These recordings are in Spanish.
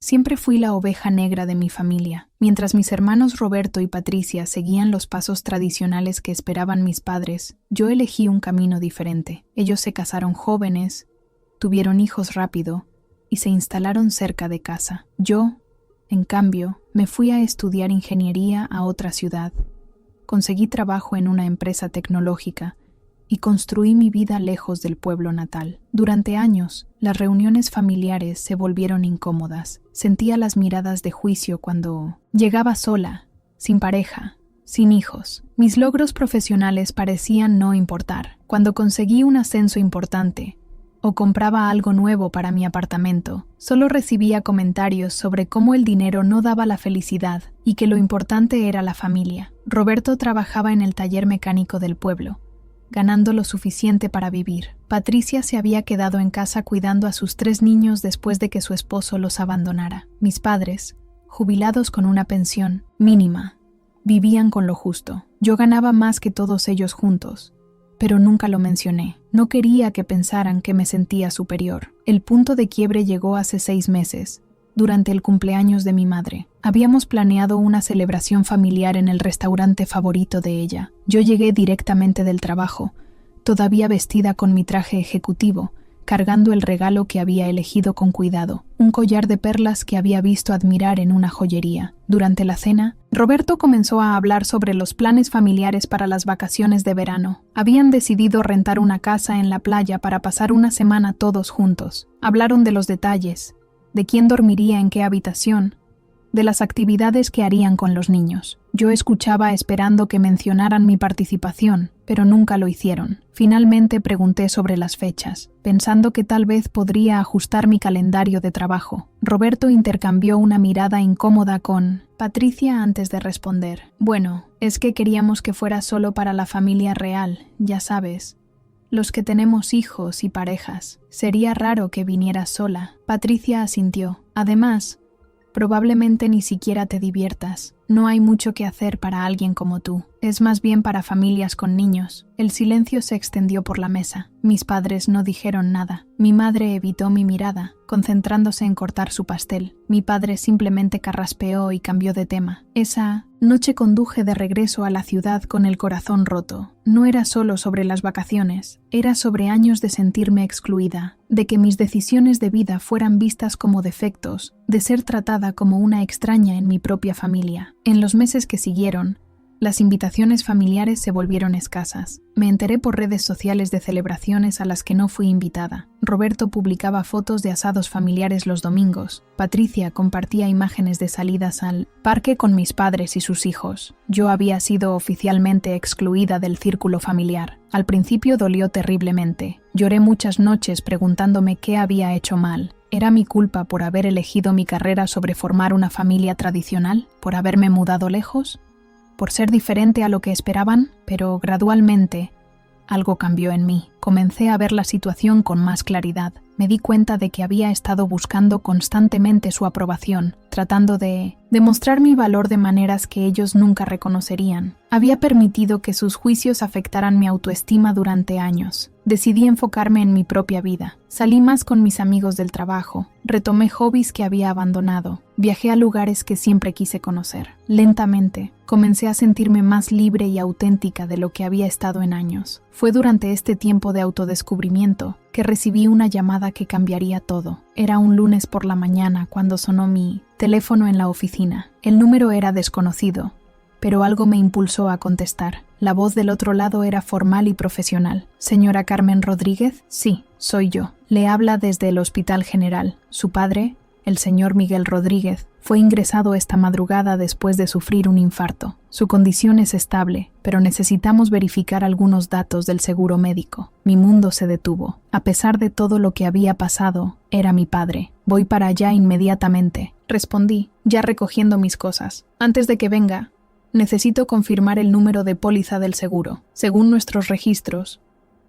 Siempre fui la oveja negra de mi familia. Mientras mis hermanos Roberto y Patricia seguían los pasos tradicionales que esperaban mis padres, yo elegí un camino diferente. Ellos se casaron jóvenes, tuvieron hijos rápido y se instalaron cerca de casa. Yo, en cambio, me fui a estudiar ingeniería a otra ciudad. Conseguí trabajo en una empresa tecnológica y construí mi vida lejos del pueblo natal. Durante años, las reuniones familiares se volvieron incómodas. Sentía las miradas de juicio cuando llegaba sola, sin pareja, sin hijos. Mis logros profesionales parecían no importar. Cuando conseguí un ascenso importante o compraba algo nuevo para mi apartamento, solo recibía comentarios sobre cómo el dinero no daba la felicidad y que lo importante era la familia. Roberto trabajaba en el taller mecánico del pueblo, ganando lo suficiente para vivir. Patricia se había quedado en casa cuidando a sus 3 niños después de que su esposo los abandonara. Mis padres, jubilados con una pensión mínima, vivían con lo justo. Yo ganaba más que todos ellos juntos, pero nunca lo mencioné. No quería que pensaran que me sentía superior. El punto de quiebre llegó hace 6 meses, durante el cumpleaños de mi madre. Habíamos planeado una celebración familiar en el restaurante favorito de ella. Yo llegué directamente del trabajo, todavía vestida con mi traje ejecutivo, cargando el regalo que había elegido con cuidado, un collar de perlas que había visto admirar en una joyería. Durante la cena, Roberto comenzó a hablar sobre los planes familiares para las vacaciones de verano. Habían decidido rentar una casa en la playa para pasar una semana todos juntos. Hablaron de los detalles, de quién dormiría en qué habitación, de las actividades que harían con los niños. Yo escuchaba esperando que mencionaran mi participación, pero nunca lo hicieron. Finalmente pregunté sobre las fechas, pensando que tal vez podría ajustar mi calendario de trabajo. Roberto intercambió una mirada incómoda con Patricia antes de responder. Bueno, es que queríamos que fuera solo para la familia real, ya sabes. Los que tenemos hijos y parejas. Sería raro que vinieras sola. Patricia asintió. Además, probablemente ni siquiera te diviertas. No hay mucho que hacer para alguien como tú. Es más bien para familias con niños. El silencio se extendió por la mesa. Mis padres no dijeron nada. Mi madre evitó mi mirada, concentrándose en cortar su pastel. Mi padre simplemente carraspeó y cambió de tema. Esa noche conduje de regreso a la ciudad con el corazón roto. No era solo sobre las vacaciones, era sobre años de sentirme excluida, de que mis decisiones de vida fueran vistas como defectos, de ser tratada como una extraña en mi propia familia. En los meses que siguieron, las invitaciones familiares se volvieron escasas. Me enteré por redes sociales de celebraciones a las que no fui invitada. Roberto publicaba fotos de asados familiares los domingos. Patricia compartía imágenes de salidas al parque con mis padres y sus hijos. Yo había sido oficialmente excluida del círculo familiar. Al principio dolió terriblemente. Lloré muchas noches preguntándome qué había hecho mal. ¿Era mi culpa por haber elegido mi carrera sobre formar una familia tradicional? ¿Por haberme mudado lejos? ¿Por ser diferente a lo que esperaban? Pero gradualmente algo cambió en mí. Comencé a ver la situación con más claridad. Me di cuenta de que había estado buscando constantemente su aprobación, tratando de demostrar mi valor de maneras que ellos nunca reconocerían. Había permitido que sus juicios afectaran mi autoestima durante años. Decidí enfocarme en mi propia vida. Salí más con mis amigos del trabajo. Retomé hobbies que había abandonado. Viajé a lugares que siempre quise conocer. Lentamente, comencé a sentirme más libre y auténtica de lo que había estado en años. Fue durante este tiempo de autodescubrimiento que recibí una llamada que cambiaría todo. Era un lunes por la mañana cuando sonó mi teléfono en la oficina. El número era desconocido, pero algo me impulsó a contestar. La voz del otro lado era formal y profesional. ¿Señora Carmen Rodríguez? Sí, soy yo. Le habla desde el Hospital General. Su padre, el señor Miguel Rodríguez, fue ingresado esta madrugada después de sufrir un infarto. Su condición es estable, pero necesitamos verificar algunos datos del seguro médico. Mi mundo se detuvo. A pesar de todo lo que había pasado, era mi padre. Voy para allá inmediatamente, respondí, ya recogiendo mis cosas. Antes de que venga, necesito confirmar el número de póliza del seguro. Según nuestros registros,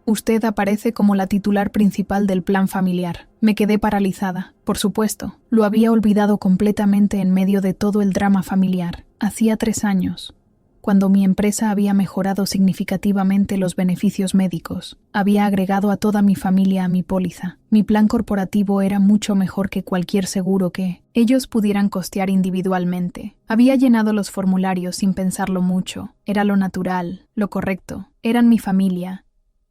usted aparece como la titular principal del plan familiar. Me quedé paralizada. Por supuesto, lo había olvidado completamente en medio de todo el drama familiar. Hacía 3 años. cuando mi empresa había mejorado significativamente los beneficios médicos. Había agregado a toda mi familia a mi póliza. Mi plan corporativo era mucho mejor que cualquier seguro que ellos pudieran costear individualmente. Había llenado los formularios sin pensarlo mucho. Era lo natural, lo correcto. Eran mi familia.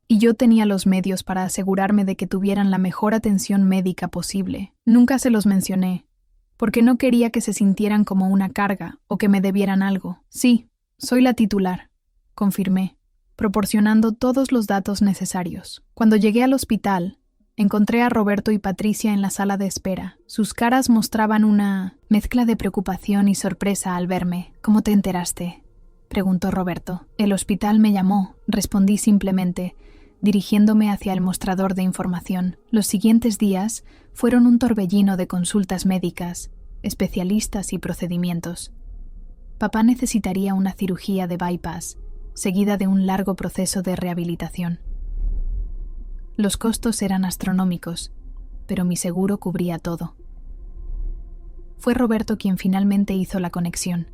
Y yo tenía los medios para asegurarme de que tuvieran la mejor atención médica posible. Nunca se los mencioné, porque no quería que se sintieran como una carga o que me debieran algo. Sí, soy la titular, confirmé, proporcionando todos los datos necesarios. Cuando llegué al hospital, encontré a Roberto y Patricia en la sala de espera. Sus caras mostraban una mezcla de preocupación y sorpresa al verme. ¿Cómo te enteraste?, preguntó Roberto. El hospital me llamó, respondí simplemente, dirigiéndome hacia el mostrador de información. Los siguientes días fueron un torbellino de consultas médicas, especialistas y procedimientos. Papá necesitaría una cirugía de bypass, seguida de un largo proceso de rehabilitación. Los costos eran astronómicos, pero mi seguro cubría todo. Fue Roberto quien finalmente hizo la conexión.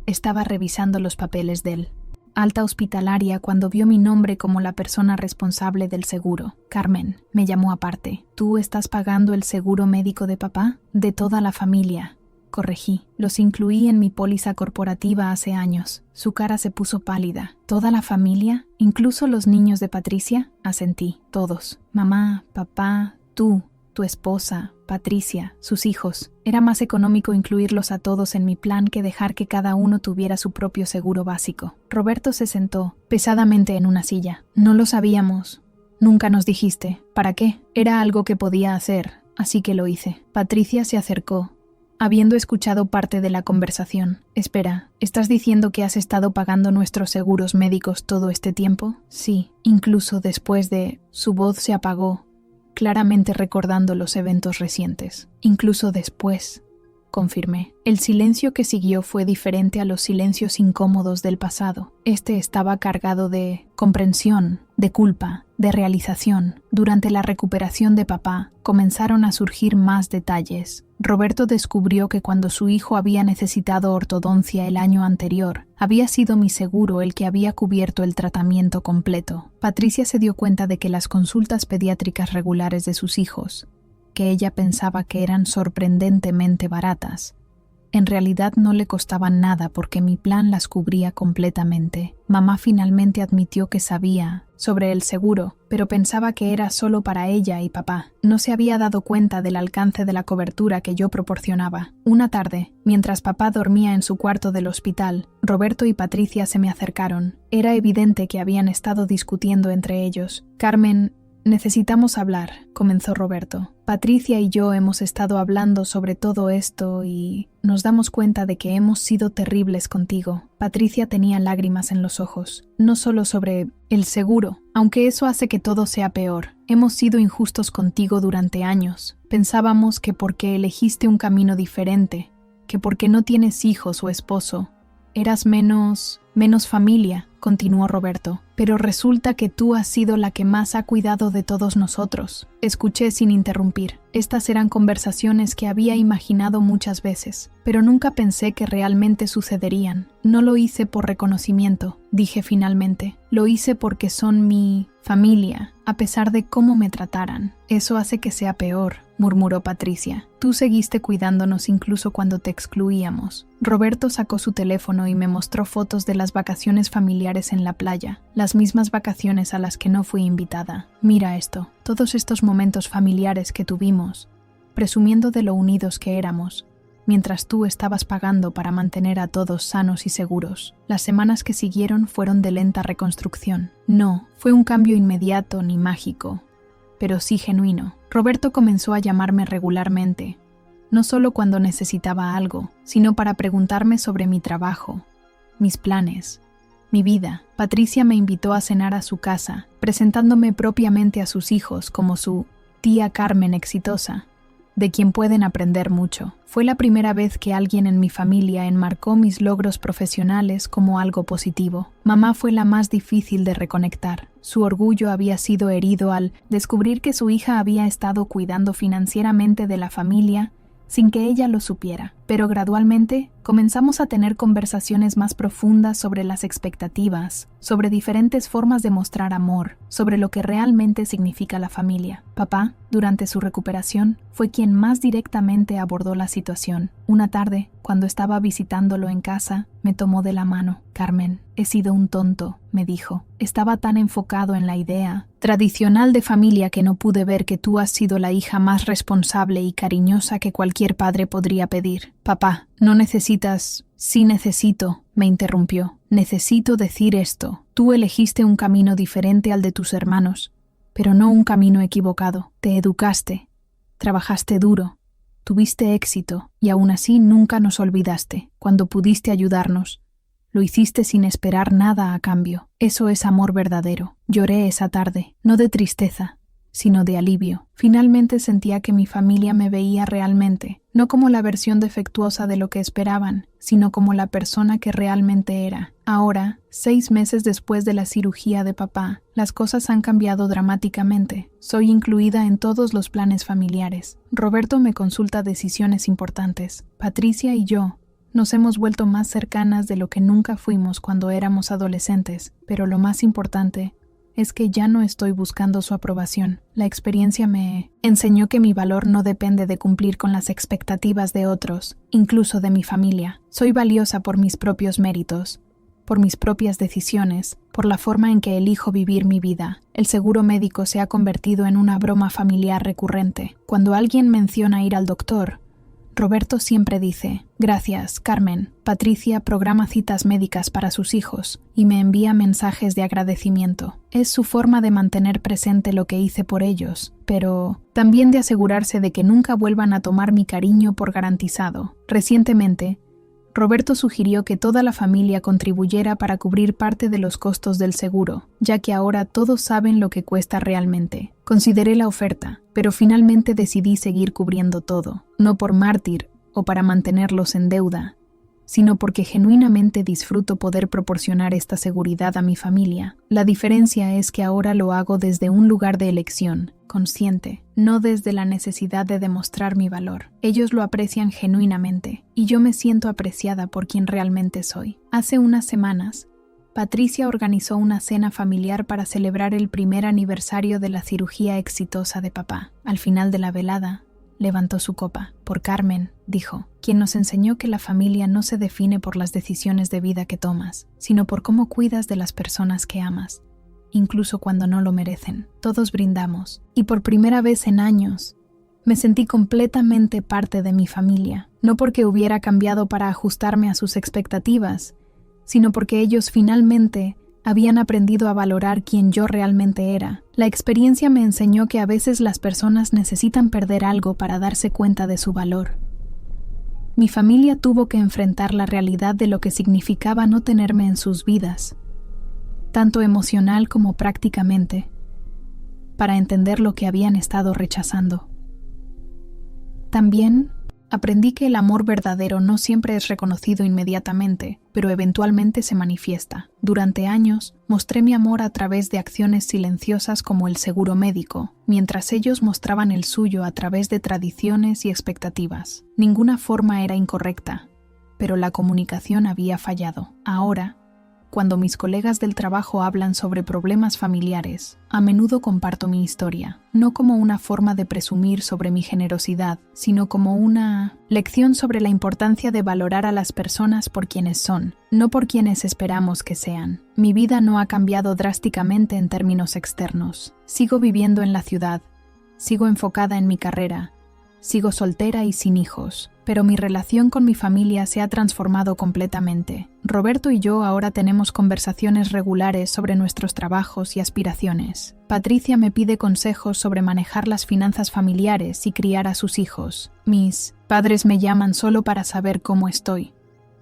Estaba revisando los papeles del alta hospitalaria cuando vio mi nombre como la persona responsable del seguro. Carmen, me llamó aparte. ¿Tú estás pagando el seguro médico de papá? De toda la familia. Corregí. Los incluí en mi póliza corporativa hace años. Su cara se puso pálida. ¿Toda la familia? ¿Incluso los niños de Patricia? Asentí. Todos. Mamá, papá, tú, tu esposa, Patricia, sus hijos. Era más económico incluirlos a todos en mi plan que dejar que cada uno tuviera su propio seguro básico. Roberto se sentó pesadamente en una silla. No lo sabíamos. Nunca nos dijiste. ¿Para qué? Era algo que podía hacer, así que lo hice. Patricia se acercó, habiendo escuchado parte de la conversación. Espera, ¿estás diciendo que has estado pagando nuestros seguros médicos todo este tiempo? Sí, incluso después de... Su voz se apagó, claramente recordando los eventos recientes. Incluso después, confirmé. El silencio que siguió fue diferente a los silencios incómodos del pasado. Este estaba cargado de comprensión, de culpa, de realización. Durante la recuperación de papá, comenzaron a surgir más detalles. Roberto descubrió que cuando su hijo había necesitado ortodoncia el año anterior, había sido mi seguro el que había cubierto el tratamiento completo. Patricia se dio cuenta de que las consultas pediátricas regulares de sus hijos, que ella pensaba que eran sorprendentemente baratas, en realidad no le costaban nada porque mi plan las cubría completamente. Mamá finalmente admitió que sabía sobre el seguro, pero pensaba que era solo para ella y papá. No se había dado cuenta del alcance de la cobertura que yo proporcionaba. Una tarde, mientras papá dormía en su cuarto del hospital, Roberto y Patricia se me acercaron. Era evidente que habían estado discutiendo entre ellos. Carmen, necesitamos hablar, comenzó Roberto. Patricia y yo hemos estado hablando sobre todo esto y nos damos cuenta de que hemos sido terribles contigo. Patricia tenía lágrimas en los ojos. No solo sobre el seguro, aunque eso hace que todo sea peor. Hemos sido injustos contigo durante años. Pensábamos que porque elegiste un camino diferente, que porque no tienes hijos o esposo, eras menos familia, continuó Roberto. Pero resulta que tú has sido la que más ha cuidado de todos nosotros. Escuché sin interrumpir. Estas eran conversaciones que había imaginado muchas veces, pero nunca pensé que realmente sucederían. No lo hice por reconocimiento, dije finalmente. Lo hice porque son mi familia, a pesar de cómo me trataran. Eso hace que sea peor, murmuró Patricia. Tú seguiste cuidándonos incluso cuando te excluíamos. Roberto sacó su teléfono y me mostró fotos de las vacaciones familiares en la playa, las mismas vacaciones a las que no fui invitada. Mira esto, todos estos momentos familiares que tuvimos, presumiendo de lo unidos que éramos, mientras tú estabas pagando para mantener a todos sanos y seguros. Las semanas que siguieron fueron de lenta reconstrucción. No, fue un cambio inmediato ni mágico, pero sí genuino. Roberto comenzó a llamarme regularmente, no solo cuando necesitaba algo, sino para preguntarme sobre mi trabajo, mis planes, mi vida. Patricia me invitó a cenar a su casa, presentándome propiamente a sus hijos como su tía Carmen exitosa, de quien pueden aprender mucho. Fue la primera vez que alguien en mi familia enmarcó mis logros profesionales como algo positivo. Mamá fue la más difícil de reconectar. Su orgullo había sido herido al descubrir que su hija había estado cuidando financieramente de la familia sin que ella lo supiera. Pero gradualmente comenzamos a tener conversaciones más profundas sobre las expectativas, sobre diferentes formas de mostrar amor, sobre lo que realmente significa la familia. Papá, durante su recuperación, fue quien más directamente abordó la situación. Una tarde, cuando estaba visitándolo en casa, me tomó de la mano. «Carmen, he sido un tonto», me dijo. «Estaba tan enfocado en la idea tradicional de familia que no pude ver que tú has sido la hija más responsable y cariñosa que cualquier padre podría pedir». «Papá, no necesitas...» «Sí necesito», me interrumpió. «Necesito decir esto. Tú elegiste un camino diferente al de tus hermanos, pero no un camino equivocado. Te educaste, trabajaste duro, tuviste éxito y aún así nunca nos olvidaste. Cuando pudiste ayudarnos, lo hiciste sin esperar nada a cambio. Eso es amor verdadero». Lloré esa tarde, no de tristeza, sino de alivio. Finalmente sentía que mi familia me veía realmente, no como la versión defectuosa de lo que esperaban, sino como la persona que realmente era. Ahora, 6 meses después de la cirugía de papá, las cosas han cambiado dramáticamente. Soy incluida en todos los planes familiares. Roberto me consulta decisiones importantes. Patricia y yo nos hemos vuelto más cercanas de lo que nunca fuimos cuando éramos adolescentes, pero lo más importante es que ya no estoy buscando su aprobación. La experiencia me enseñó que mi valor no depende de cumplir con las expectativas de otros, incluso de mi familia. Soy valiosa por mis propios méritos, por mis propias decisiones, por la forma en que elijo vivir mi vida. El seguro médico se ha convertido en una broma familiar recurrente. Cuando alguien menciona ir al doctor, Roberto siempre dice: «Gracias, Carmen». Patricia programa citas médicas para sus hijos y me envía mensajes de agradecimiento. Es su forma de mantener presente lo que hice por ellos, pero también de asegurarse de que nunca vuelvan a tomar mi cariño por garantizado. Recientemente, Roberto sugirió que toda la familia contribuyera para cubrir parte de los costos del seguro, ya que ahora todos saben lo que cuesta realmente. Consideré la oferta, pero finalmente decidí seguir cubriendo todo, no por mártir o para mantenerlos en deuda, sino porque genuinamente disfruto poder proporcionar esta seguridad a mi familia. La diferencia es que ahora lo hago desde un lugar de elección, consciente, no desde la necesidad de demostrar mi valor. Ellos lo aprecian genuinamente, y yo me siento apreciada por quien realmente soy. Hace unas semanas, Patricia organizó una cena familiar para celebrar el primer aniversario de la cirugía exitosa de papá. Al final de la velada, levantó su copa. «Por Carmen», dijo, «quien nos enseñó que la familia no se define por las decisiones de vida que tomas, sino por cómo cuidas de las personas que amas, incluso cuando no lo merecen». Todos brindamos, y por primera vez en años, me sentí completamente parte de mi familia, no porque hubiera cambiado para ajustarme a sus expectativas, sino porque ellos finalmente habían aprendido a valorar quién yo realmente era. La experiencia me enseñó que a veces las personas necesitan perder algo para darse cuenta de su valor. Mi familia tuvo que enfrentar la realidad de lo que significaba no tenerme en sus vidas, tanto emocional como prácticamente, para entender lo que habían estado rechazando. También aprendí que el amor verdadero no siempre es reconocido inmediatamente, pero eventualmente se manifiesta. Durante años, mostré mi amor a través de acciones silenciosas como el seguro médico, mientras ellos mostraban el suyo a través de tradiciones y expectativas. Ninguna forma era incorrecta, pero la comunicación había fallado. Ahora, cuando mis colegas del trabajo hablan sobre problemas familiares, a menudo comparto mi historia, no como una forma de presumir sobre mi generosidad, sino como una lección sobre la importancia de valorar a las personas por quienes son, no por quienes esperamos que sean. Mi vida no ha cambiado drásticamente en términos externos. Sigo viviendo en la ciudad, sigo enfocada en mi carrera, sigo soltera y sin hijos, pero mi relación con mi familia se ha transformado completamente. Roberto y yo ahora tenemos conversaciones regulares sobre nuestros trabajos y aspiraciones. Patricia me pide consejos sobre manejar las finanzas familiares y criar a sus hijos. Mis padres me llaman solo para saber cómo estoy,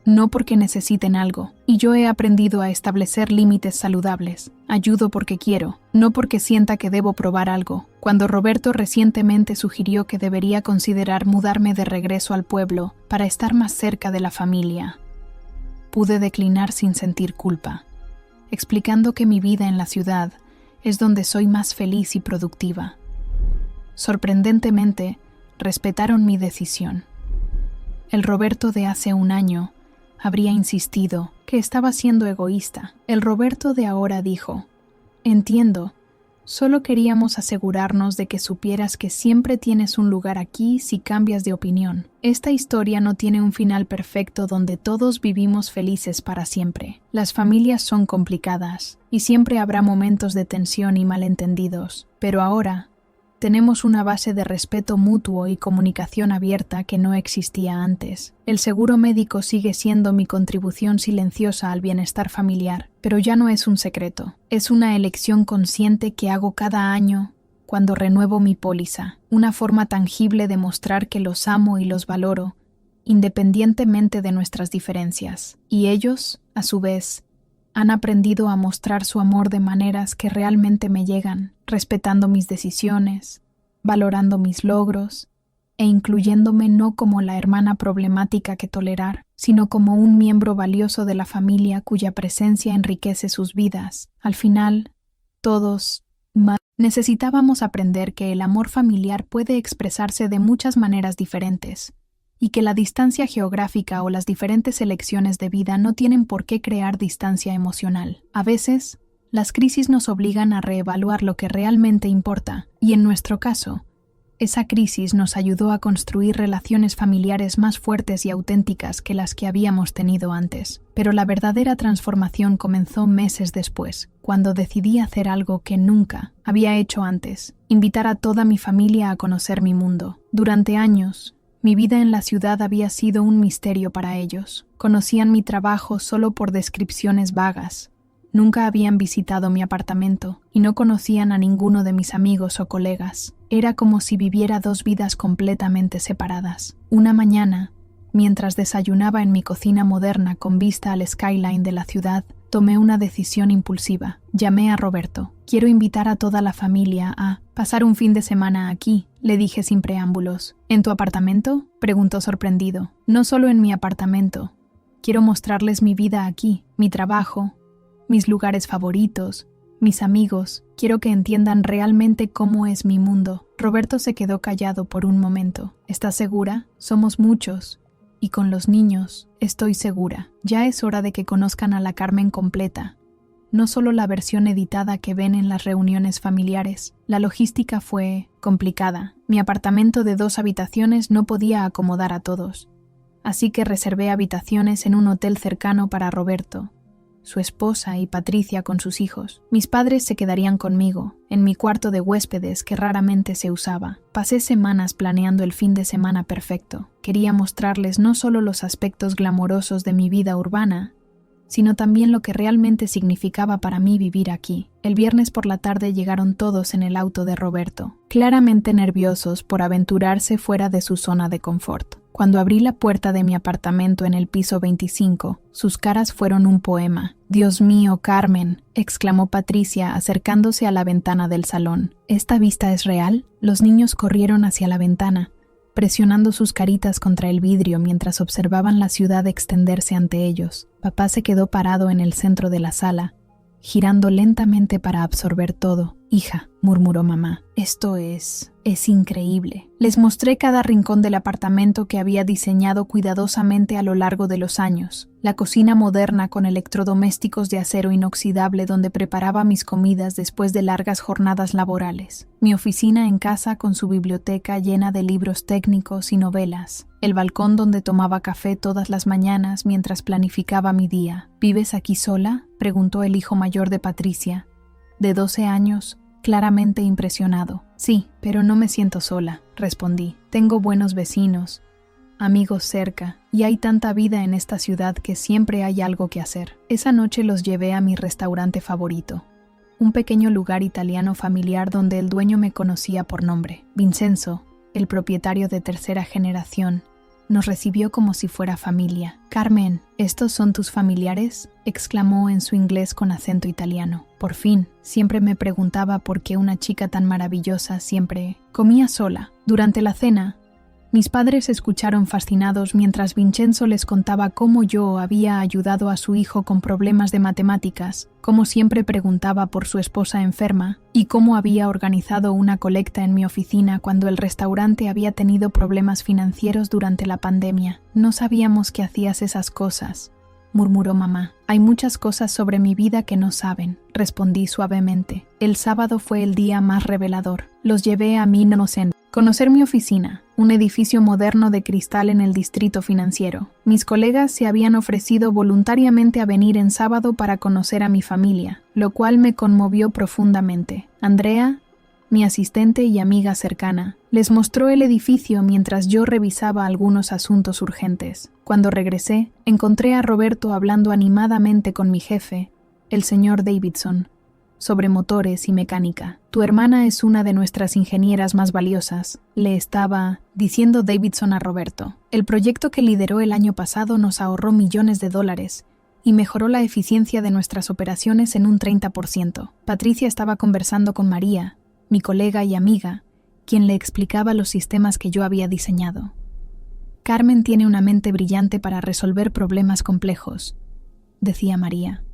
no porque necesiten algo, y yo he aprendido a establecer límites saludables. Ayudo porque quiero, no porque sienta que debo probar algo. Cuando Roberto recientemente sugirió que debería considerar mudarme de regreso al pueblo para estar más cerca de la familia, pude declinar sin sentir culpa, explicando que mi vida en la ciudad es donde soy más feliz y productiva. Sorprendentemente, respetaron mi decisión. El Roberto de hace un año habría insistido que estaba siendo egoísta. El Roberto de ahora dijo: entiendo, solo queríamos asegurarnos de que supieras que siempre tienes un lugar aquí si cambias de opinión. Esta historia no tiene un final perfecto donde todos vivimos felices para siempre. Las familias son complicadas y siempre habrá momentos de tensión y malentendidos, pero ahora tenemos una base de respeto mutuo y comunicación abierta que no existía antes. El seguro médico sigue siendo mi contribución silenciosa al bienestar familiar, pero ya no es un secreto. Es una elección consciente que hago cada año cuando renuevo mi póliza, una forma tangible de mostrar que los amo y los valoro, independientemente de nuestras diferencias. Y ellos, a su vez, han aprendido a mostrar su amor de maneras que realmente me llegan, respetando mis decisiones, valorando mis logros e incluyéndome no como la hermana problemática que tolerar, sino como un miembro valioso de la familia cuya presencia enriquece sus vidas. Al final, todos necesitábamos aprender que el amor familiar puede expresarse de muchas maneras diferentes, y que la distancia geográfica o las diferentes elecciones de vida no tienen por qué crear distancia emocional. A veces, las crisis nos obligan a reevaluar lo que realmente importa, y en nuestro caso, esa crisis nos ayudó a construir relaciones familiares más fuertes y auténticas que las que habíamos tenido antes. Pero la verdadera transformación comenzó meses después, cuando decidí hacer algo que nunca había hecho antes: invitar a toda mi familia a conocer mi mundo. Durante años, mi vida en la ciudad había sido un misterio para ellos. Conocían mi trabajo solo por descripciones vagas. Nunca habían visitado mi apartamento y no conocían a ninguno de mis amigos o colegas. Era como si viviera dos vidas completamente separadas. Una mañana, mientras desayunaba en mi cocina moderna con vista al skyline de la ciudad, tomé una decisión impulsiva. Llamé a Roberto. «Quiero invitar a toda la familia a pasar un fin de semana aquí», le dije sin preámbulos. «¿En tu apartamento?», preguntó sorprendido. «No solo en mi apartamento. Quiero mostrarles mi vida aquí, mi trabajo, mis lugares favoritos, mis amigos. Quiero que entiendan realmente cómo es mi mundo». Roberto se quedó callado por un momento. «¿Estás segura? Somos muchos. Y con los niños, estoy segura. Ya es hora de que conozcan a la Carmen completa, no solo la versión editada que ven en las reuniones familiares». La logística fue complicada. Mi apartamento de 2 habitaciones no podía acomodar a todos, así que reservé habitaciones en un hotel cercano para Roberto, su esposa y Patricia con sus hijos. Mis padres se quedarían conmigo, en mi cuarto de huéspedes que raramente se usaba. Pasé semanas planeando el fin de semana perfecto. Quería mostrarles no solo los aspectos glamorosos de mi vida urbana, sino también lo que realmente significaba para mí vivir aquí. El viernes por la tarde llegaron todos en el auto de Roberto, claramente nerviosos por aventurarse fuera de su zona de confort. Cuando abrí la puerta de mi apartamento en el piso 25, sus caras fueron un poema. «Dios mío, Carmen», exclamó Patricia acercándose a la ventana del salón. «¿Esta vista es real?». Los niños corrieron hacia la ventana, presionando sus caritas contra el vidrio mientras observaban la ciudad extenderse ante ellos. Papá se quedó parado en el centro de la sala, girando lentamente para absorber todo. «Hija», murmuró mamá, «esto es increíble». Les mostré cada rincón del apartamento que había diseñado cuidadosamente a lo largo de los años. La cocina moderna con electrodomésticos de acero inoxidable donde preparaba mis comidas después de largas jornadas laborales. Mi oficina en casa con su biblioteca llena de libros técnicos y novelas. El balcón donde tomaba café todas las mañanas mientras planificaba mi día. «¿Vives aquí sola?», preguntó el hijo mayor de Patricia, de 12 años, claramente impresionado. «Sí, pero no me siento sola», respondí. «Tengo buenos vecinos, amigos cerca, y hay tanta vida en esta ciudad que siempre hay algo que hacer». Esa noche los llevé a mi restaurante favorito, un pequeño lugar italiano familiar donde el dueño me conocía por nombre. Vincenzo, el propietario de 3ª generación, nos recibió como si fuera familia. «Carmen, ¿estos son tus familiares?», exclamó en su inglés con acento italiano. Por fin, siempre me preguntaba por qué una chica tan maravillosa siempre comía sola. Durante la cena, Mis padres escucharon fascinados mientras Vincenzo les contaba cómo yo había ayudado a su hijo con problemas de matemáticas, cómo siempre preguntaba por su esposa enferma y cómo había organizado una colecta en mi oficina cuando el restaurante había tenido problemas financieros durante la pandemia. No sabíamos que hacías esas cosas, murmuró mamá. Hay muchas cosas sobre mi vida que no saben, respondí suavemente. El sábado fue el día más revelador. Los llevé a mi inocente. Conocer mi oficina, un edificio moderno de cristal en el distrito financiero. Mis colegas se habían ofrecido voluntariamente a venir en sábado para conocer a mi familia, lo cual me conmovió profundamente. Andrea, mi asistente y amiga cercana, les mostró el edificio mientras yo revisaba algunos asuntos urgentes. Cuando regresé, encontré a Roberto hablando animadamente con mi jefe, el señor Davidson, sobre motores y mecánica. Tu hermana es una de nuestras ingenieras más valiosas, le estaba diciendo Davidson a Roberto. El proyecto que lideró el año pasado nos ahorró millones de dólares y mejoró la eficiencia de nuestras operaciones en un 30%. Patricia estaba conversando con María, mi colega y amiga, quien le explicaba los sistemas que yo había diseñado. Carmen tiene una mente brillante para resolver problemas complejos, decía María.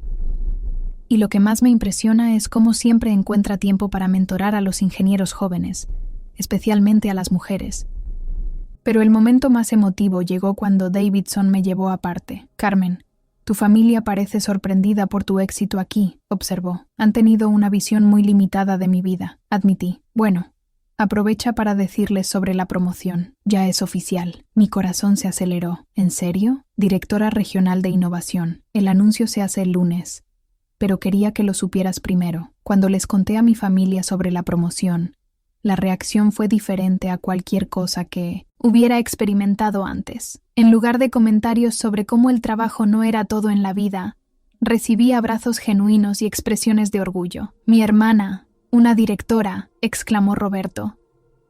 Y lo que más me impresiona es cómo siempre encuentra tiempo para mentorar a los ingenieros jóvenes, especialmente a las mujeres. Pero el momento más emotivo llegó cuando Davidson me llevó aparte. Carmen, tu familia parece sorprendida por tu éxito aquí, observó. Han tenido una visión muy limitada de mi vida, admití. Bueno, aprovecha para decirles sobre la promoción. Ya es oficial. Mi corazón se aceleró. ¿En serio? Directora regional de innovación. El anuncio se hace el lunes. Pero quería que lo supieras primero. Cuando les conté a mi familia sobre la promoción, la reacción fue diferente a cualquier cosa que hubiera experimentado antes. En lugar de comentarios sobre cómo el trabajo no era todo en la vida, recibí abrazos genuinos y expresiones de orgullo. Mi hermana, una directora, exclamó Roberto.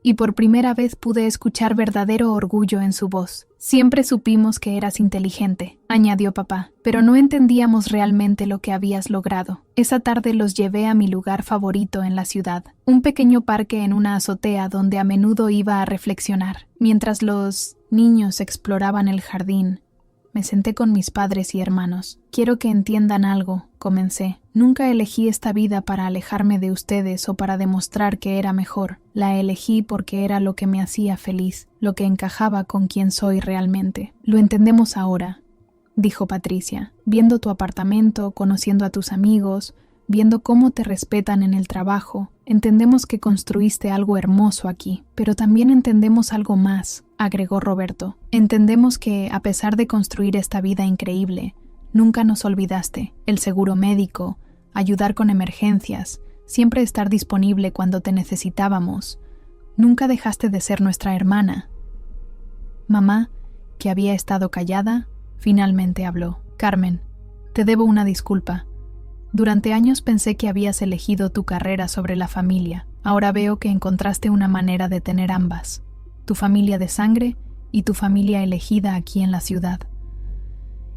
Y por primera vez pude escuchar verdadero orgullo en su voz. Siempre supimos que eras inteligente, añadió papá, pero no entendíamos realmente lo que habías logrado. Esa tarde los llevé a mi lugar favorito en la ciudad, un pequeño parque en una azotea donde a menudo iba a reflexionar. Mientras los niños exploraban el jardín, me senté con mis padres y hermanos. Quiero que entiendan algo, comencé. Nunca elegí esta vida para alejarme de ustedes o para demostrar que era mejor. La elegí porque era lo que me hacía feliz, lo que encajaba con quien soy realmente. Lo entendemos ahora, dijo Patricia, viendo tu apartamento, conociendo a tus amigos, viendo cómo te respetan en el trabajo. Entendemos que construiste algo hermoso aquí, pero también entendemos algo más, agregó Roberto. Entendemos que, a pesar de construir esta vida increíble, nunca nos olvidaste. El seguro médico, ayudar con emergencias, siempre estar disponible cuando te necesitábamos. Nunca dejaste de ser nuestra hermana. Mamá, que había estado callada, finalmente habló. Carmen, te debo una disculpa. Durante años pensé que habías elegido tu carrera sobre la familia. Ahora veo que encontraste una manera de tener ambas. Tu familia de sangre y tu familia elegida aquí en la ciudad.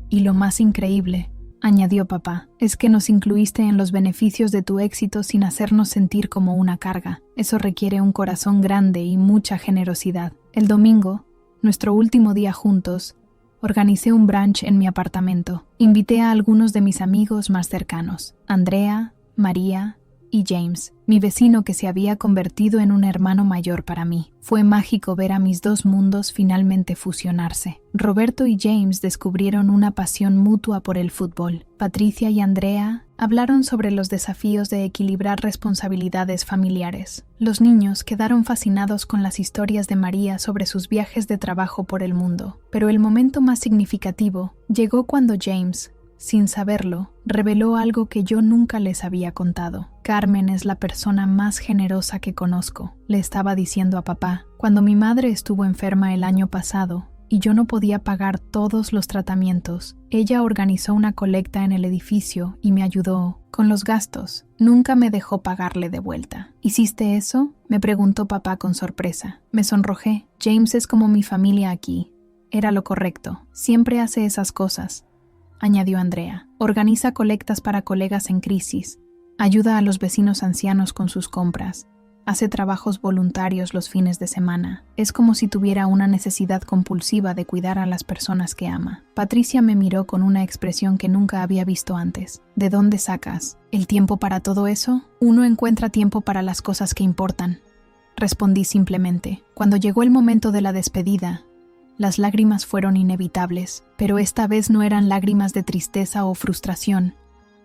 Y lo más increíble, añadió papá, es que nos incluiste en los beneficios de tu éxito sin hacernos sentir como una carga. Eso requiere un corazón grande y mucha generosidad. El domingo, nuestro último día juntos, organicé un brunch en mi apartamento. Invité a algunos de mis amigos más cercanos, Andrea, María y James, mi vecino que se había convertido en un hermano mayor para mí. Fue mágico ver a mis dos mundos finalmente fusionarse. Roberto y James descubrieron una pasión mutua por el fútbol. Patricia y Andrea hablaron sobre los desafíos de equilibrar responsabilidades familiares. Los niños quedaron fascinados con las historias de María sobre sus viajes de trabajo por el mundo. Pero el momento más significativo llegó cuando James, sin saberlo, reveló algo que yo nunca les había contado. Carmen es la persona más generosa que conozco, le estaba diciendo a papá. Cuando mi madre estuvo enferma el año pasado y yo no podía pagar todos los tratamientos, ella organizó una colecta en el edificio y me ayudó con los gastos. Nunca me dejó pagarle de vuelta. ¿Hiciste eso?, me preguntó papá con sorpresa. Me sonrojé. James es como mi familia aquí. Era lo correcto. Siempre hace esas cosas, añadió Andrea. Organiza colectas para colegas en crisis, ayuda a los vecinos ancianos con sus compras, hace trabajos voluntarios los fines de semana. Es como si tuviera una necesidad compulsiva de cuidar a las personas que ama. Patricia me miró con una expresión que nunca había visto antes. ¿De dónde sacas el tiempo para todo eso? Uno encuentra tiempo para las cosas que importan. Respondí simplemente. Cuando llegó el momento de la despedida, las lágrimas fueron inevitables, pero esta vez no eran lágrimas de tristeza o frustración,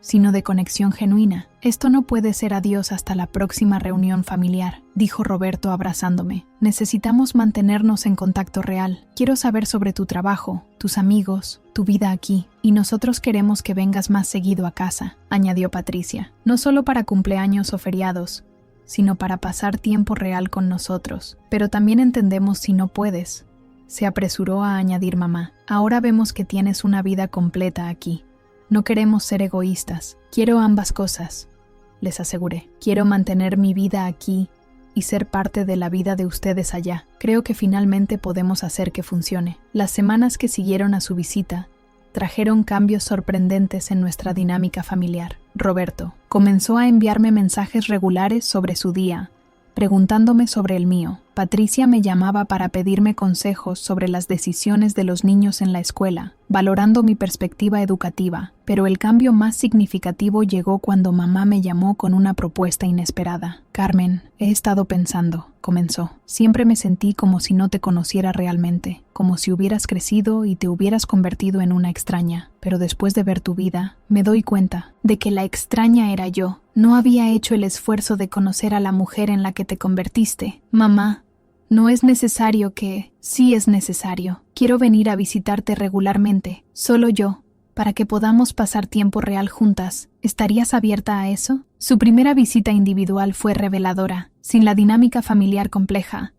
sino de conexión genuina. Esto no puede ser adiós hasta la próxima reunión familiar, dijo Roberto abrazándome. Necesitamos mantenernos en contacto real. Quiero saber sobre tu trabajo, tus amigos, tu vida aquí, y nosotros queremos que vengas más seguido a casa, añadió Patricia. No solo para cumpleaños o feriados, sino para pasar tiempo real con nosotros. Pero también entendemos si no puedes, se apresuró a añadir mamá. Ahora vemos que tienes una vida completa aquí. No queremos ser egoístas. Quiero ambas cosas, les aseguré. Quiero mantener mi vida aquí y ser parte de la vida de ustedes allá. Creo que finalmente podemos hacer que funcione. Las semanas que siguieron a su visita trajeron cambios sorprendentes en nuestra dinámica familiar. Roberto comenzó a enviarme mensajes regulares sobre su día, preguntándome sobre el mío. Patricia me llamaba para pedirme consejos sobre las decisiones de los niños en la escuela, valorando mi perspectiva educativa, pero el cambio más significativo llegó cuando mamá me llamó con una propuesta inesperada. Carmen, he estado pensando, comenzó. Siempre me sentí como si no te conociera realmente, como si hubieras crecido y te hubieras convertido en una extraña, pero después de ver tu vida, me doy cuenta de que la extraña era yo. No había hecho el esfuerzo de conocer a la mujer en la que te convertiste. Mamá, no es necesario que... Sí es necesario. Quiero venir a visitarte regularmente, solo yo, para que podamos pasar tiempo real juntas. ¿Estarías abierta a eso? Su primera visita individual fue reveladora. Sin la dinámica familiar compleja,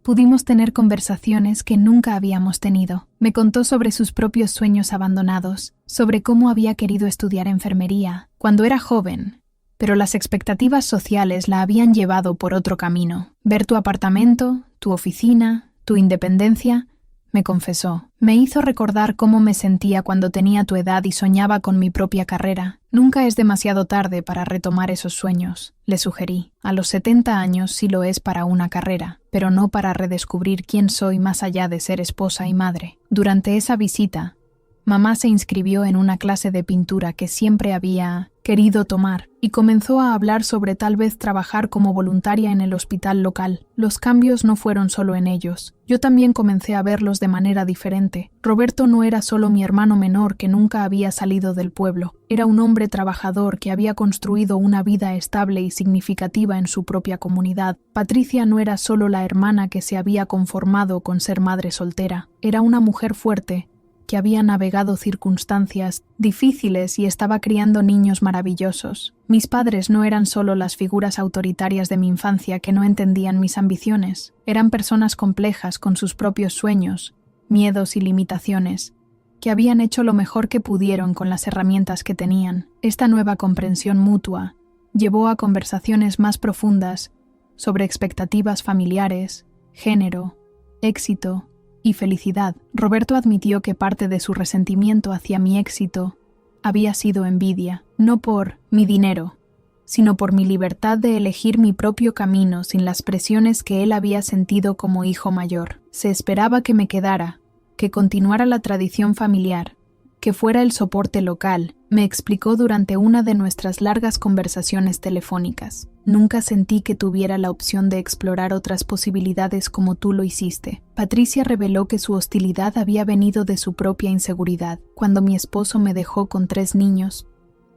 pudimos tener conversaciones que nunca habíamos tenido. Me contó sobre sus propios sueños abandonados, sobre cómo había querido estudiar enfermería cuando era joven, pero las expectativas sociales la habían llevado por otro camino. Ver tu apartamento, tu oficina, tu independencia, me confesó. Me hizo recordar cómo me sentía cuando tenía tu edad y soñaba con mi propia carrera. Nunca es demasiado tarde para retomar esos sueños, le sugerí. A los 70 años sí lo es para una carrera, pero no para redescubrir quién soy más allá de ser esposa y madre. Durante esa visita, mamá se inscribió en una clase de pintura que siempre había querido tomar y comenzó a hablar sobre tal vez trabajar como voluntaria en el hospital local. Los cambios no fueron solo en ellos. Yo también comencé a verlos de manera diferente. Roberto no era solo mi hermano menor que nunca había salido del pueblo. Era un hombre trabajador que había construido una vida estable y significativa en su propia comunidad. Patricia no era solo la hermana que se había conformado con ser madre soltera. Era una mujer fuerte, que había navegado circunstancias difíciles y estaba criando niños maravillosos. Mis padres no eran solo las figuras autoritarias de mi infancia que no entendían mis ambiciones. Eran personas complejas con sus propios sueños, miedos y limitaciones, que habían hecho lo mejor que pudieron con las herramientas que tenían. Esta nueva comprensión mutua llevó a conversaciones más profundas sobre expectativas familiares, género, éxito y felicidad. Roberto admitió que parte de su resentimiento hacia mi éxito había sido envidia, no por mi dinero, sino por mi libertad de elegir mi propio camino sin las presiones que él había sentido como hijo mayor. Se esperaba que me quedara, que continuara la tradición familiar, que fuera el soporte local, me explicó durante una de nuestras largas conversaciones telefónicas. Nunca sentí que tuviera la opción de explorar otras posibilidades como tú lo hiciste. Patricia reveló que su hostilidad había venido de su propia inseguridad. Cuando mi esposo me dejó con 3 niños,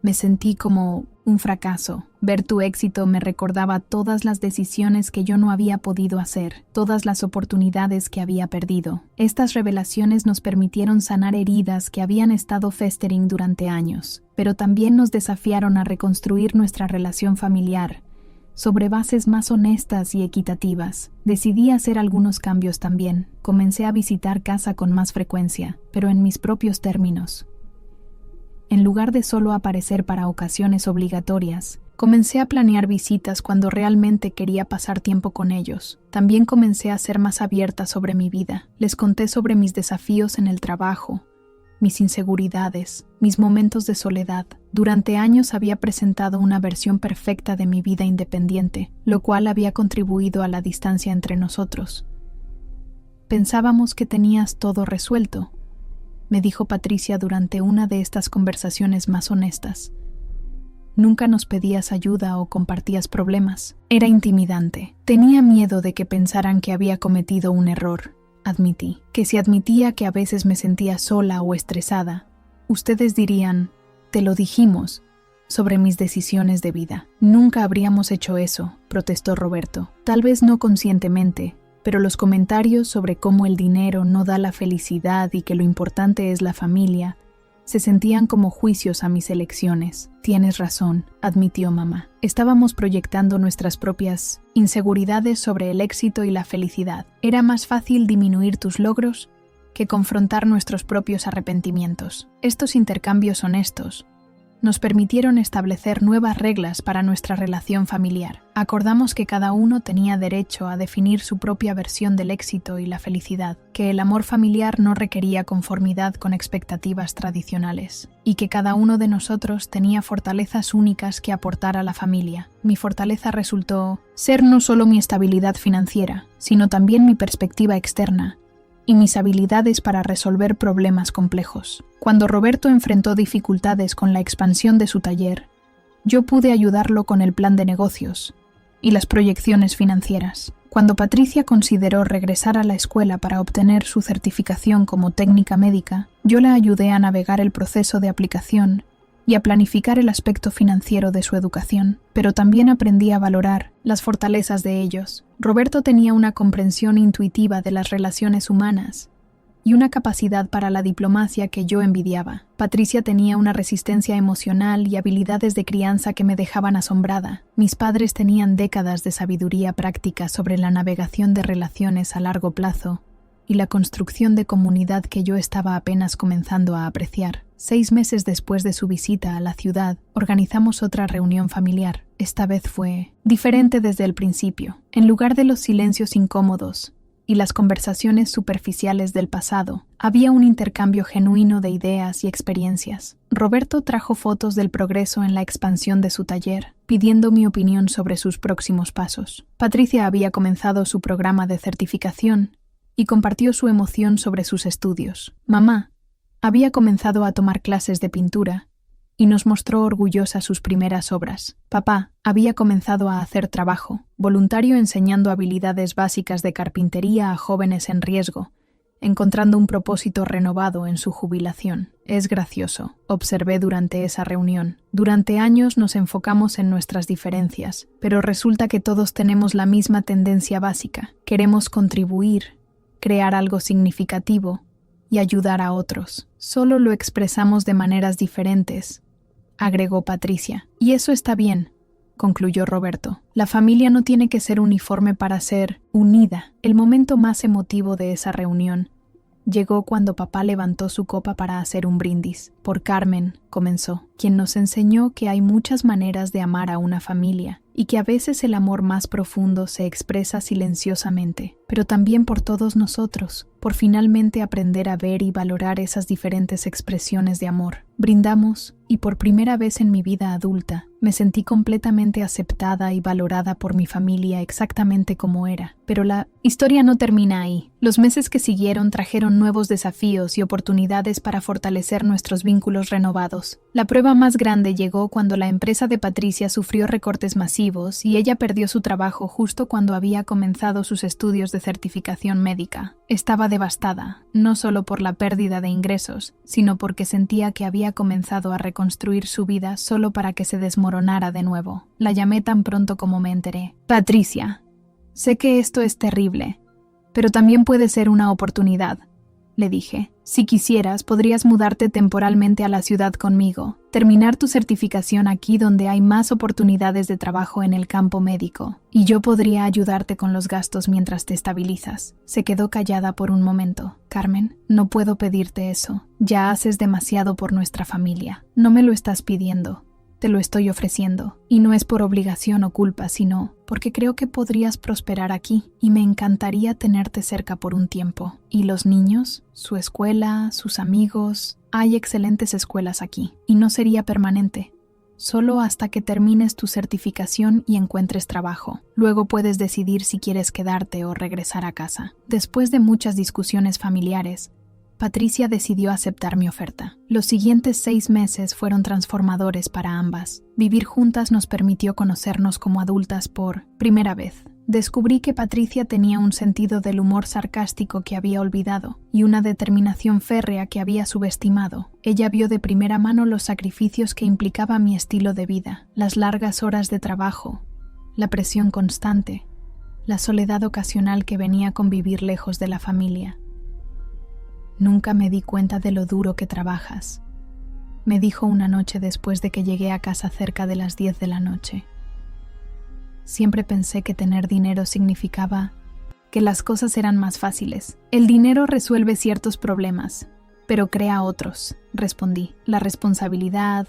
me sentí como un fracaso. Ver tu éxito me recordaba todas las decisiones que yo no había podido hacer, todas las oportunidades que había perdido. Estas revelaciones nos permitieron sanar heridas que habían estado festering durante años, pero también nos desafiaron a reconstruir nuestra relación familiar sobre bases más honestas y equitativas. Decidí hacer algunos cambios también. Comencé a visitar casa con más frecuencia, pero en mis propios términos. En lugar de solo aparecer para ocasiones obligatorias, comencé a planear visitas cuando realmente quería pasar tiempo con ellos. También comencé a ser más abierta sobre mi vida. Les conté sobre mis desafíos en el trabajo, mis inseguridades, mis momentos de soledad. Durante años había presentado una versión perfecta de mi vida independiente, lo cual había contribuido a la distancia entre nosotros. Pensábamos que tenías todo resuelto, me dijo Patricia durante una de estas conversaciones más honestas. Nunca nos pedías ayuda o compartías problemas. Era intimidante. Tenía miedo de que pensaran que había cometido un error. Admití que si admitía que a veces me sentía sola o estresada, ustedes dirían, te lo dijimos, sobre mis decisiones de vida. Nunca habríamos hecho eso, protestó Roberto. Tal vez no conscientemente, pero los comentarios sobre cómo el dinero no da la felicidad y que lo importante es la familia, se sentían como juicios a mis elecciones. Tienes razón, admitió mamá. Estábamos proyectando nuestras propias inseguridades sobre el éxito y la felicidad. Era más fácil disminuir tus logros que confrontar nuestros propios arrepentimientos. Estos intercambios honestos nos permitieron establecer nuevas reglas para nuestra relación familiar. Acordamos que cada uno tenía derecho a definir su propia versión del éxito y la felicidad, que el amor familiar no requería conformidad con expectativas tradicionales, y que cada uno de nosotros tenía fortalezas únicas que aportar a la familia. Mi fortaleza resultó ser no solo mi estabilidad financiera, sino también mi perspectiva externa y mis habilidades para resolver problemas complejos. Cuando Roberto enfrentó dificultades con la expansión de su taller, yo pude ayudarlo con el plan de negocios y las proyecciones financieras. Cuando Patricia consideró regresar a la escuela para obtener su certificación como técnica médica, yo la ayudé a navegar el proceso de aplicación y a planificar el aspecto financiero de su educación, pero también aprendí a valorar las fortalezas de ellos. Roberto tenía una comprensión intuitiva de las relaciones humanas y una capacidad para la diplomacia que yo envidiaba. Patricia tenía una resistencia emocional y habilidades de crianza que me dejaban asombrada. Mis padres tenían décadas de sabiduría práctica sobre la navegación de relaciones a largo plazo y la construcción de comunidad que yo estaba apenas comenzando a apreciar. 6 meses después de su visita a la ciudad, organizamos otra reunión familiar. Esta vez fue diferente desde el principio. En lugar de los silencios incómodos y las conversaciones superficiales del pasado, había un intercambio genuino de ideas y experiencias. Roberto trajo fotos del progreso en la expansión de su taller, pidiendo mi opinión sobre sus próximos pasos. Patricia había comenzado su programa de certificación y compartió su emoción sobre sus estudios. Mamá había comenzado a tomar clases de pintura y nos mostró orgullosa sus primeras obras. Papá había comenzado a hacer trabajo voluntario enseñando habilidades básicas de carpintería a jóvenes en riesgo, encontrando un propósito renovado en su jubilación. Es gracioso, observé durante esa reunión. Durante años nos enfocamos en nuestras diferencias, pero resulta que todos tenemos la misma tendencia básica. Queremos contribuir, crear algo significativo y ayudar a otros. Solo lo expresamos de maneras diferentes, agregó Patricia. Y eso está bien, concluyó Roberto. La familia no tiene que ser uniforme para ser unida. El momento más emotivo de esa reunión llegó cuando papá levantó su copa para hacer un brindis. Por Carmen, comenzó, quien nos enseñó que hay muchas maneras de amar a una familia y que a veces el amor más profundo se expresa silenciosamente, pero también por todos nosotros, por finalmente aprender a ver y valorar esas diferentes expresiones de amor. Brindamos, y por primera vez en mi vida adulta, me sentí completamente aceptada y valorada por mi familia exactamente como era. Pero la historia no termina ahí. Los meses que siguieron trajeron nuevos desafíos y oportunidades para fortalecer nuestros vínculos renovados. La prueba más grande llegó cuando la empresa de Patricia sufrió recortes masivos y ella perdió su trabajo justo cuando había comenzado sus estudios de certificación médica. Estaba devastada, no solo por la pérdida de ingresos, sino porque sentía que había comenzado a reconstruir su vida solo para que se desmoronara de nuevo. La llamé tan pronto como me enteré. Patricia, sé que esto es terrible, pero también puede ser una oportunidad, le dije. Si quisieras, podrías mudarte temporalmente a la ciudad conmigo, terminar tu certificación aquí donde hay más oportunidades de trabajo en el campo médico, y yo podría ayudarte con los gastos mientras te estabilizas. Se quedó callada por un momento. Carmen, no puedo pedirte eso. Ya haces demasiado por nuestra familia. No me lo estás pidiendo. te lo estoy ofreciendo. Y no es por obligación o culpa, sino porque creo que podrías prosperar aquí y me encantaría tenerte cerca por un tiempo. ¿Y los niños? Su escuela, sus amigos. Hay excelentes escuelas aquí y no sería permanente. Solo hasta que termines tu certificación y encuentres trabajo. Luego puedes decidir si quieres quedarte o regresar a casa. Después de muchas discusiones familiares, Patricia decidió aceptar mi oferta. Los siguientes 6 meses fueron transformadores para ambas. Vivir juntas nos permitió conocernos como adultas por primera vez. Descubrí que Patricia tenía un sentido del humor sarcástico que había olvidado y una determinación férrea que había subestimado. Ella vio de primera mano los sacrificios que implicaba mi estilo de vida, las largas horas de trabajo, la presión constante, la soledad ocasional que venía con vivir lejos de la familia. Nunca me di cuenta de lo duro que trabajas, me dijo una noche después de que llegué a casa cerca de las 10 de la noche. Siempre pensé que tener dinero significaba que las cosas eran más fáciles. El dinero resuelve ciertos problemas, pero crea otros, respondí. La responsabilidad,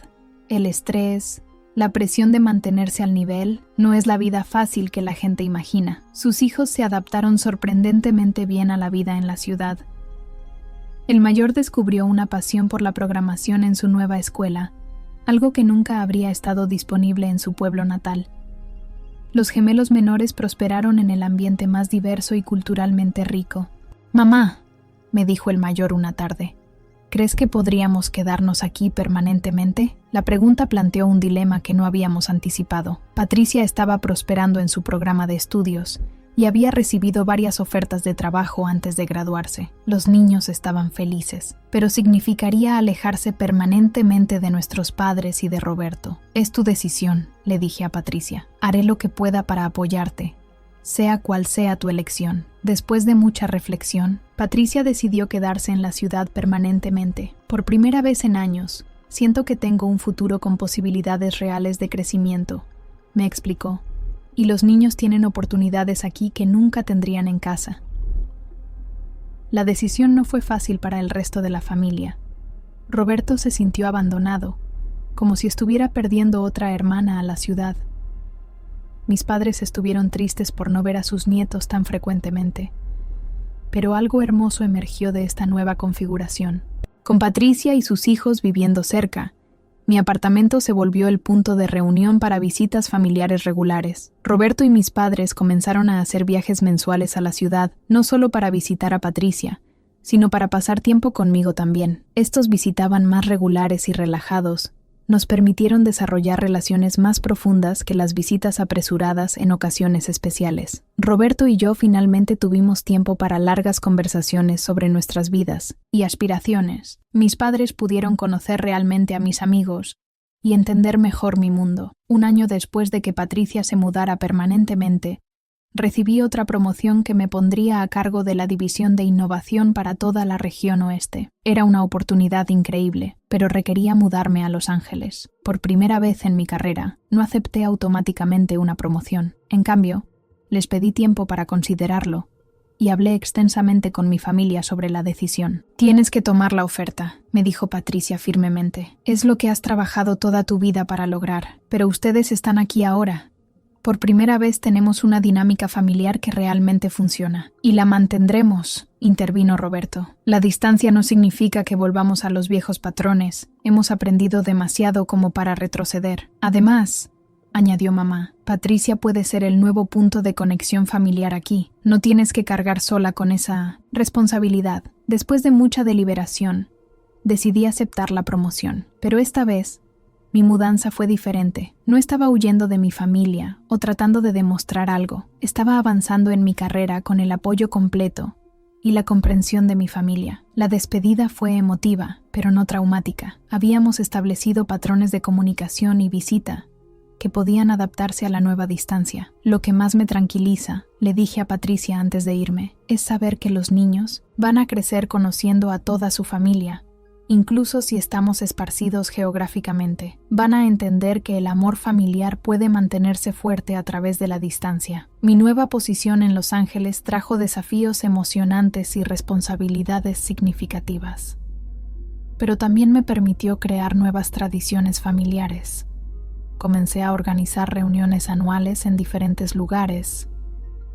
el estrés, la presión de mantenerse al nivel, no es la vida fácil que la gente imagina. Sus hijos se adaptaron sorprendentemente bien a la vida en la ciudad. El mayor descubrió una pasión por la programación en su nueva escuela, algo que nunca habría estado disponible en su pueblo natal. Los gemelos menores prosperaron en el ambiente más diverso y culturalmente rico. «Mamá», me dijo el mayor una tarde, «¿crees que podríamos quedarnos aquí permanentemente?» La pregunta planteó un dilema que no habíamos anticipado. Patricia estaba prosperando en su programa de estudios y había recibido varias ofertas de trabajo antes de graduarse. Los niños estaban felices, pero significaría alejarse permanentemente de nuestros padres y de Roberto. «Es tu decisión», le dije a Patricia. «Haré lo que pueda para apoyarte, sea cual sea tu elección». Después de mucha reflexión, Patricia decidió quedarse en la ciudad permanentemente. «Por primera vez en años, siento que tengo un futuro con posibilidades reales de crecimiento», me explicó. «Y los niños tienen oportunidades aquí que nunca tendrían en casa». La decisión no fue fácil para el resto de la familia. Roberto se sintió abandonado, como si estuviera perdiendo otra hermana a la ciudad. Mis padres estuvieron tristes por no ver a sus nietos tan frecuentemente. Pero algo hermoso emergió de esta nueva configuración. Con Patricia y sus hijos viviendo cerca, mi apartamento se volvió el punto de reunión para visitas familiares regulares. Roberto y mis padres comenzaron a hacer viajes mensuales a la ciudad, no solo para visitar a Patricia, sino para pasar tiempo conmigo también. Estos visitaban más regulares y relajados, nos permitieron desarrollar relaciones más profundas que las visitas apresuradas en ocasiones especiales. Roberto y yo finalmente tuvimos tiempo para largas conversaciones sobre nuestras vidas y aspiraciones. Mis padres pudieron conocer realmente a mis amigos y entender mejor mi mundo. Un año después de que Patricia se mudara permanentemente, recibí otra promoción que me pondría a cargo de la división de innovación para toda la región oeste. Era una oportunidad increíble, pero requería mudarme a Los Ángeles. Por primera vez en mi carrera, no acepté automáticamente una promoción. En cambio, les pedí tiempo para considerarlo y hablé extensamente con mi familia sobre la decisión. «Tienes que tomar la oferta», me dijo Patricia firmemente. «Es lo que has trabajado toda tu vida para lograr, pero ustedes están aquí ahora. Por primera vez tenemos una dinámica familiar que realmente funciona. Y la mantendremos», intervino Roberto. «La distancia no significa que volvamos a los viejos patrones. Hemos aprendido demasiado como para retroceder. Además», añadió mamá, «Patricia puede ser el nuevo punto de conexión familiar aquí. No tienes que cargar sola con esa responsabilidad». Después de mucha deliberación, decidí aceptar la promoción. Pero esta vez, mi mudanza fue diferente. No estaba huyendo de mi familia o tratando de demostrar algo. Estaba avanzando en mi carrera con el apoyo completo y la comprensión de mi familia. La despedida fue emotiva, pero no traumática. Habíamos establecido patrones de comunicación y visita que podían adaptarse a la nueva distancia. Lo que más me tranquiliza, le dije a Patricia antes de irme, es saber que los niños van a crecer conociendo a toda su familia. Incluso si estamos esparcidos geográficamente, van a entender que el amor familiar puede mantenerse fuerte a través de la distancia. Mi nueva posición en Los Ángeles trajo desafíos emocionantes y responsabilidades significativas. Pero también me permitió crear nuevas tradiciones familiares. comencé a organizar reuniones anuales en diferentes lugares,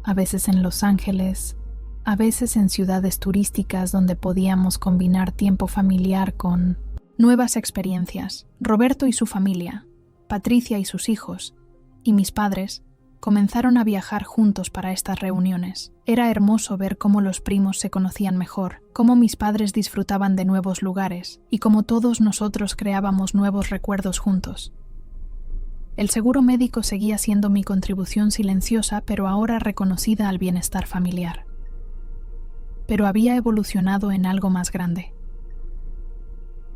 a veces en Los Ángeles, a veces en ciudades turísticas donde podíamos combinar tiempo familiar con nuevas experiencias. Roberto y su familia, Patricia y sus hijos, y mis padres comenzaron a viajar juntos para estas reuniones. Era hermoso ver cómo los primos se conocían mejor, cómo mis padres disfrutaban de nuevos lugares y cómo todos nosotros creábamos nuevos recuerdos juntos. El seguro médico seguía siendo mi contribución silenciosa, pero ahora reconocida al bienestar familiar. Pero había evolucionado en algo más grande.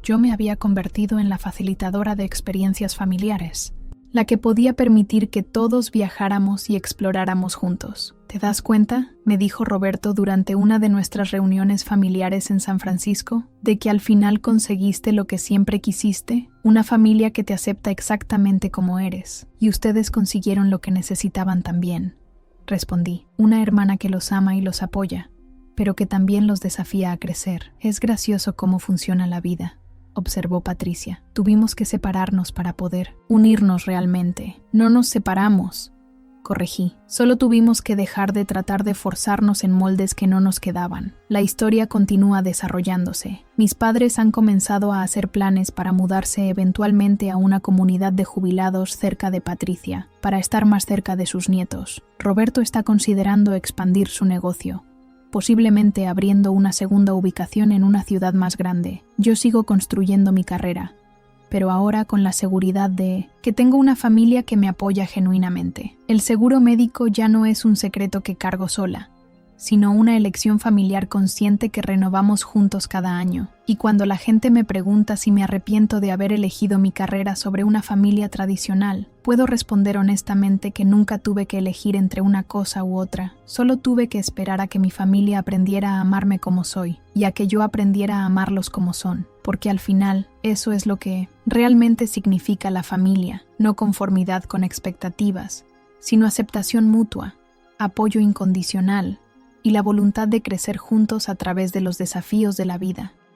Yo me había convertido en la facilitadora de experiencias familiares, la que podía permitir que todos viajáramos y exploráramos juntos. ¿Te das cuenta?, me dijo Roberto durante una de nuestras reuniones familiares en San Francisco, de que al final conseguiste lo que siempre quisiste, una familia que te acepta exactamente como eres, y ustedes consiguieron lo que necesitaban también. Respondí, una hermana que los ama y los apoya, pero que también los desafía a crecer. Es gracioso cómo funciona la vida, observó Patricia. Tuvimos que separarnos para poder unirnos realmente. No nos separamos, corregí. Solo tuvimos que dejar de tratar de forzarnos en moldes que no nos quedaban. La historia continúa desarrollándose. Mis padres han comenzado a hacer planes para mudarse eventualmente a una comunidad de jubilados cerca de Patricia, para estar más cerca de sus nietos. Roberto está considerando expandir su negocio, posiblemente abriendo una segunda ubicación en una ciudad más grande. Yo sigo construyendo mi carrera, pero ahora con la seguridad de que tengo una familia que me apoya genuinamente. El seguro médico ya no es un secreto que cargo sola, sino una elección familiar consciente que renovamos juntos cada año. Y cuando la gente me pregunta si me arrepiento de haber elegido mi carrera sobre una familia tradicional, puedo responder honestamente que nunca tuve que elegir entre una cosa u otra. Solo tuve que esperar a que mi familia aprendiera a amarme como soy, y a que yo aprendiera a amarlos como son, porque al final eso es lo que realmente significa la familia, no conformidad con expectativas, sino aceptación mutua, apoyo incondicional, y la voluntad de crecer juntos a través de los desafíos de la vida.